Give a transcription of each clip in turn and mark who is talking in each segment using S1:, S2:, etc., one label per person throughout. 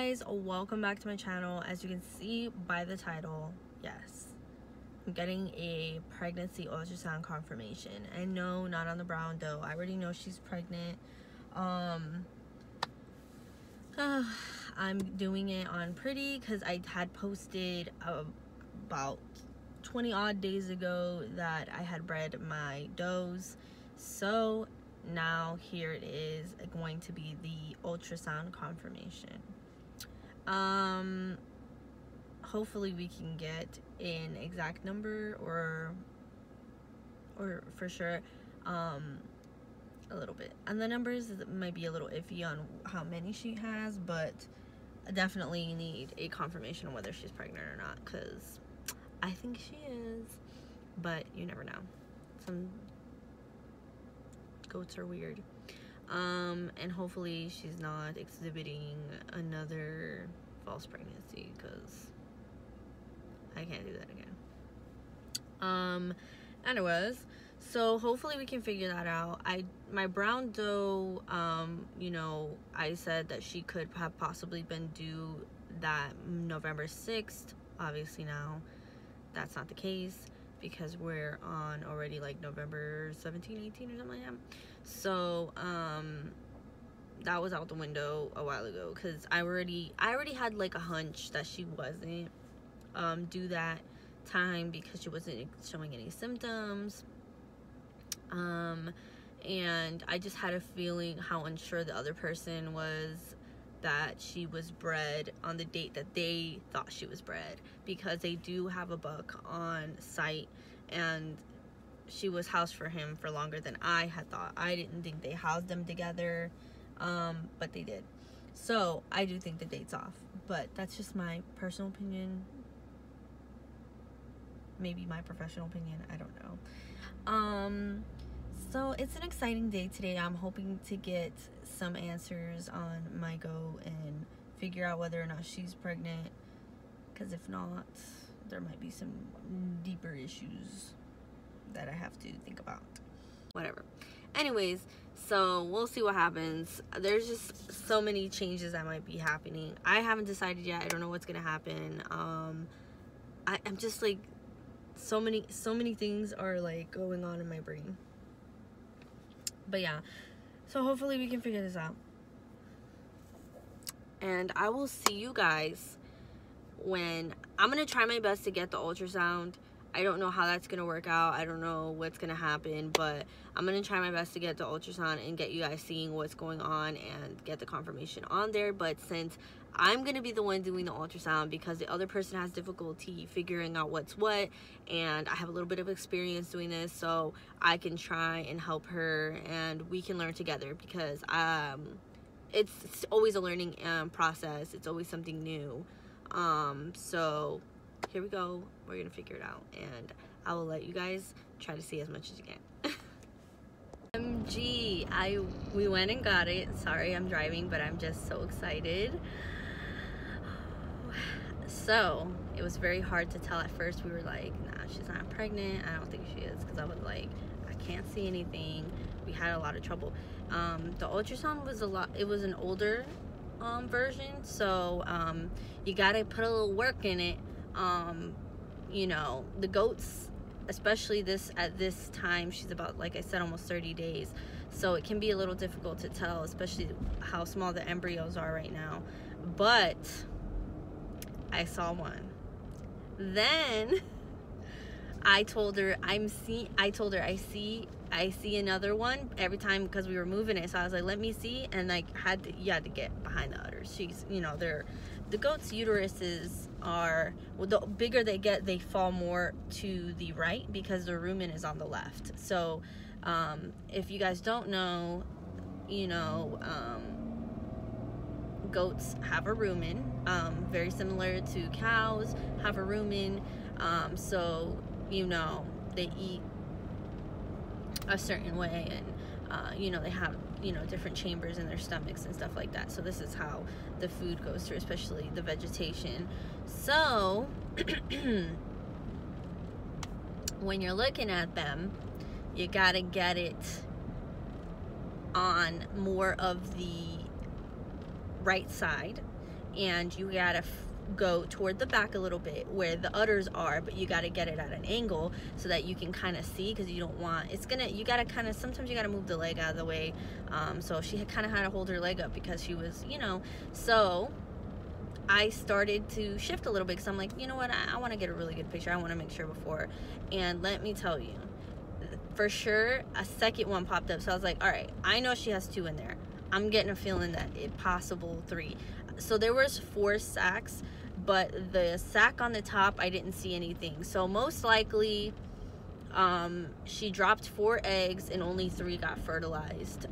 S1: guys, welcome back to my channel. As you can see by the title, yes, I'm getting a pregnancy ultrasound confirmation. And no, not on the brown dough. I already know she's pregnant. I'm doing it on Pretty because I had posted about 20 odd days ago that I had bred my does. So now here it is going to be the ultrasound confirmation. Hopefully we can get an exact number or for sure a little bit. And the numbers might be a little iffy on how many she has, but I definitely need a confirmation on whether she's pregnant or not, because I think she is, but you never know. Some goats are weird. And hopefully she's not exhibiting another false pregnancy, because I can't do that again. Anyways, so hopefully we can figure that out. My brown doe, you know, I said that she could have possibly been due that November 6th. Obviously now that's not the case, because we're on already like November 17, 18 or something like that. So that was out the window a while ago, because I already had like a hunch that she wasn't due that time because she wasn't showing any symptoms. And I just had a feeling how unsure the other person was that she was bred on the date that they thought she was bred, because they do have a buck on site and she was housed for him for longer than I had thought. I didn't think they housed them together, but they did. So I do think the date's off, but that's just my personal opinion. Maybe my professional opinion, I don't know. So it's an exciting day today. I'm hoping to get some answers on my go and figure out whether or not she's pregnant, because if not, there might be some deeper issues that I have to think about. Whatever. Anyways, so we'll see what happens. There's just so many changes that might be happening. I haven't decided yet. I don't know what's gonna happen. I'm just like, so many things are like going on in my brain. But yeah, so hopefully we can figure this out. And I will see you guys when I'm gonna try my best to get the ultrasound. I don't know how that's gonna work out. I don't know what's gonna happen, but I'm gonna try my best to get the ultrasound and get you guys seeing what's going on and get the confirmation on there. But since I'm gonna be the one doing the ultrasound, because the other person has difficulty figuring out what's what, and I have a little bit of experience doing this, so I can try and help her and we can learn together, because it's always a learning process. It's always something new. So here we go. We're gonna figure it out, and I will let you guys try to see as much as you can. OMG, we went and got it. Sorry, I'm driving, but I'm just so excited. So it was very hard to tell at first. We were like, nah, she's not pregnant. I don't think she is, because I was like, I can't see anything. We had a lot of trouble. The ultrasound was it was an older version, so you gotta put a little work in it. You know, the goats, especially at this time, she's about, like I said, almost 30 days, so it can be a little difficult to tell, especially how small the embryos are right now. But I saw one. Then I told her I see another one every time, because we were moving it. So I was like, let me see, and like you had to get behind the udders. She's, you know, the goats' uteruses are, well, the bigger they get, they fall more to the right because the rumen is on the left. So if you guys don't know, you know, goats have a rumen, very similar to cows have a rumen. So, you know, they eat a certain way, and you know, they have, you know, different chambers in their stomachs and stuff like that. So this is how the food goes through, especially the vegetation. So when you're looking at them, you gotta get it on more of the right side, and you gotta go toward the back a little bit where the udders are, but you got to get it at an angle so that you can kind of see, because you don't want, it's gonna, you got to kind of, sometimes you got to move the leg out of the way. So she kind of had to hold her leg up because she was, you know, so I started to shift a little bit because I'm like, you know what, I want to get a really good picture. I want to make sure before, and let me tell you, for sure a second one popped up. So I was like, all right, I know she has 2 in there. I'm getting a feeling that it possible 3. So there was 4 sacks, but the sack on the top, I didn't see anything. So most likely, she dropped 4 eggs and only 3 got fertilized.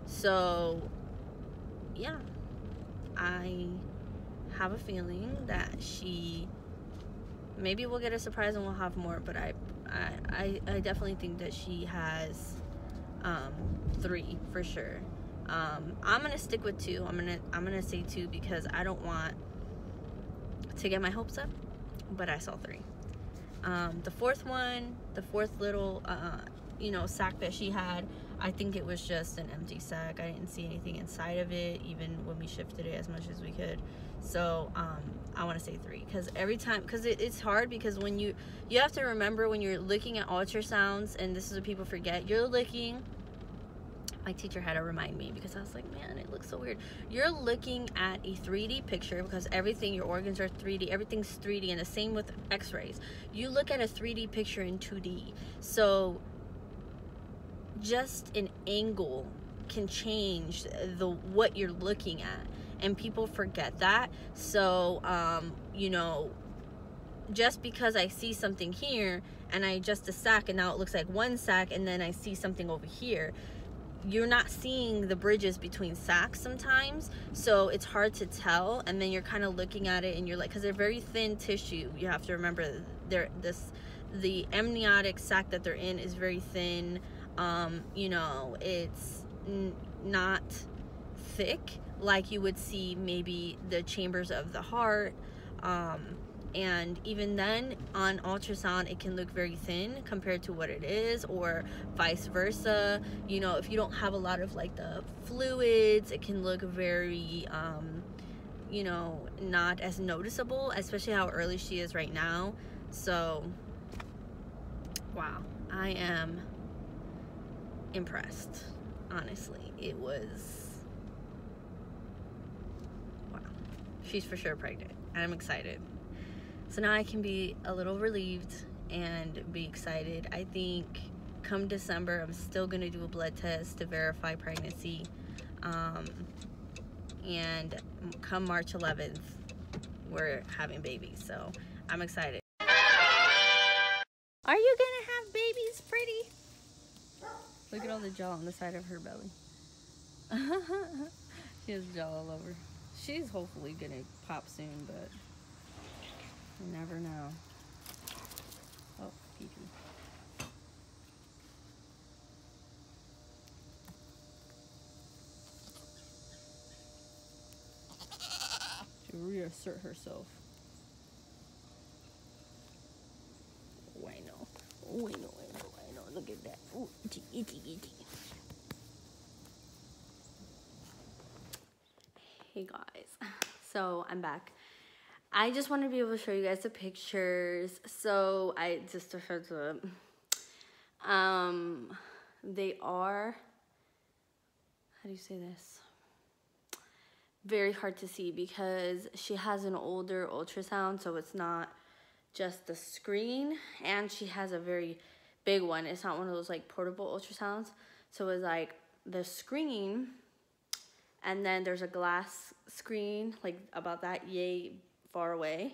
S1: So yeah, I have a feeling that maybe we'll get a surprise and we'll have more, but I definitely think that she has 3 for sure. I'm gonna stick with 2. I'm gonna say 2 because I don't want to get my hopes up, but I saw 3. The 4th one, the 4th little you know, sack that she had, I think it was just an empty sack. I didn't see anything inside of it, even when we shifted it as much as we could. So I want to say 3, because every time, because it's hard, because when you have to remember when you're looking at ultrasounds, and this is what people forget, you're looking, my teacher had to remind me because I was like, man, it looks so weird. You're looking at a 3D picture because everything, your organs are 3D, everything's 3D, and the same with x-rays. You look at a 3D picture in 2D. So just an angle can change what you're looking at, and people forget that. So you know, just because I see something here and I adjust a sack and now it looks like 1 sack, and then I see something over here, you're not seeing the bridges between sacks sometimes, so it's hard to tell. And then you're kind of looking at it and you're like, because they're very thin tissue, you have to remember the amniotic sac that they're in is very thin. You know, it's not thick like you would see maybe the chambers of the heart, and even then on ultrasound it can look very thin compared to what it is, or vice versa. You know, if you don't have a lot of like the fluids, it can look very you know, not as noticeable, especially how early she is right now. So wow, I am impressed, honestly. It was, wow, she's for sure pregnant, and I'm excited. So now I can be a little relieved and be excited. I think come December, I'm still gonna do a blood test to verify pregnancy, and come March 11th, we're having babies. So I'm excited. Are you gonna have babies, pretty? Look at all the gel on the side of her belly. She has gel all over. She's hopefully gonna pop soon, but you never know. Oh, pee-pee. To reassert herself. Oh, I know. Oh, I know, I know, I know. Look at that. Oh, itchy, itchy, itchy. Hey guys. So I'm back. I just want to be able to show you guys the pictures. So I just a heads up. They are, how do you say this? Very hard to see because she has an older ultrasound, so it's not just the screen, and she has a very big one. It's not one of those like portable ultrasounds. So it's like the screen, and then there's a glass screen like about that yay far away.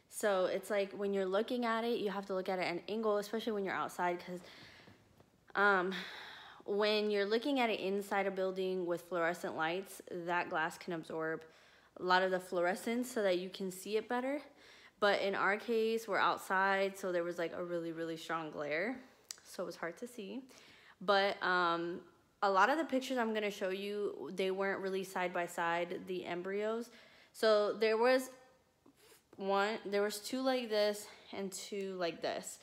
S1: So it's like when you're looking at it, you have to look at it at an angle, especially when you're outside, because when you're looking at it inside a building with fluorescent lights, that glass can absorb a lot of the fluorescence so that you can see it better. But in our case, we're outside, so there was like a really, really strong glare, so it was hard to see. But a lot of the pictures I'm gonna show you, they weren't really side by side, the embryos. So there was two like this and two like this.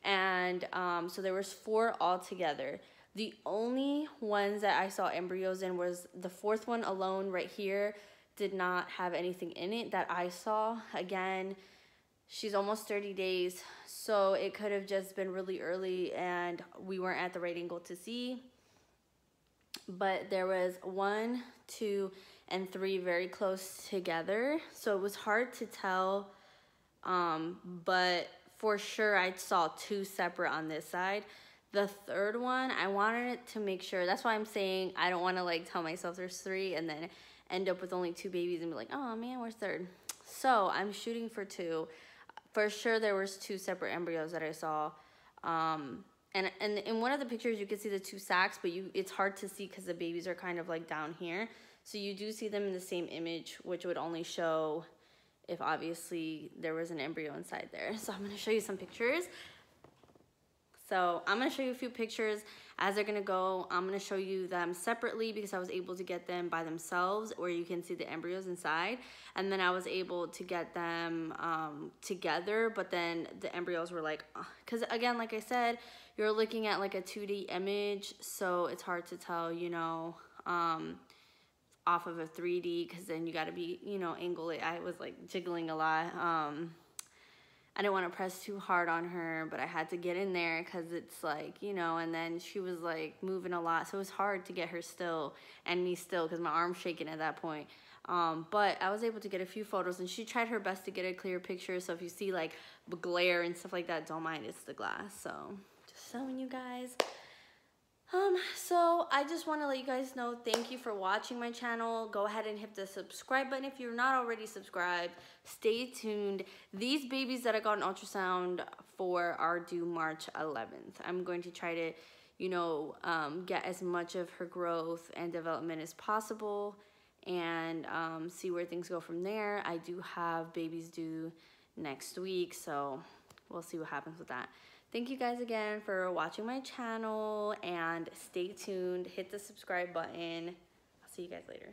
S1: And so there was 4 altogether. The only ones that I saw embryos in was the 4th one alone right here.
S2: did not have anything in it that I saw. Again, she's almost 30 days, so it could have just been really early and we weren't at the right angle to see. But there was 1, 2, and 3 very close together, so it was hard to tell, but for sure I saw 2 separate on this side. The third one, I wanted it to make sure. That's why I'm saying I don't want to like tell myself there's 3 and then end up with only 2 babies and be like, oh man, where's third? So I'm shooting for 2. For sure there was 2 separate embryos that I saw. And in one of the pictures you can see the 2 sacs, but it's hard to see because the babies are kind of like down here. So you do see them in the same image, which would only show if obviously there was an embryo inside there. So I'm going to show you some pictures. So I'm going to show you a few pictures as they're going to go. I'm going to show you them separately because I was able to get them by themselves where you can see the embryos inside. And then I was able to get them together, but then the embryos were like, because again, like I said, you're looking at like a 2D image, so it's hard to tell, you know, off of a 3D, because then you got to be, you know, angle it. I was like jiggling a lot. I didn't want to press too hard on her, but I had to get in there because it's like, you know, and then she was like moving a lot. So it was hard to get her still and me still because my arm's shaking at that point. But I was able to get a few photos and she tried her best to get a clear picture. So if you see like glare and stuff like that, don't mind, it's the glass. So just showing you guys. So I just want to let you guys know, thank you for watching my channel. Go ahead and hit the subscribe button if you're not already subscribed. Stay tuned. These babies that I got an ultrasound for are due March 11th. I'm going to try to, you know, get as much of her growth and development as possible and see where things go from there. I do have babies due next week, so we'll see what happens with that. Thank you guys again for watching my channel and stay tuned. Hit the subscribe button. I'll see you guys later.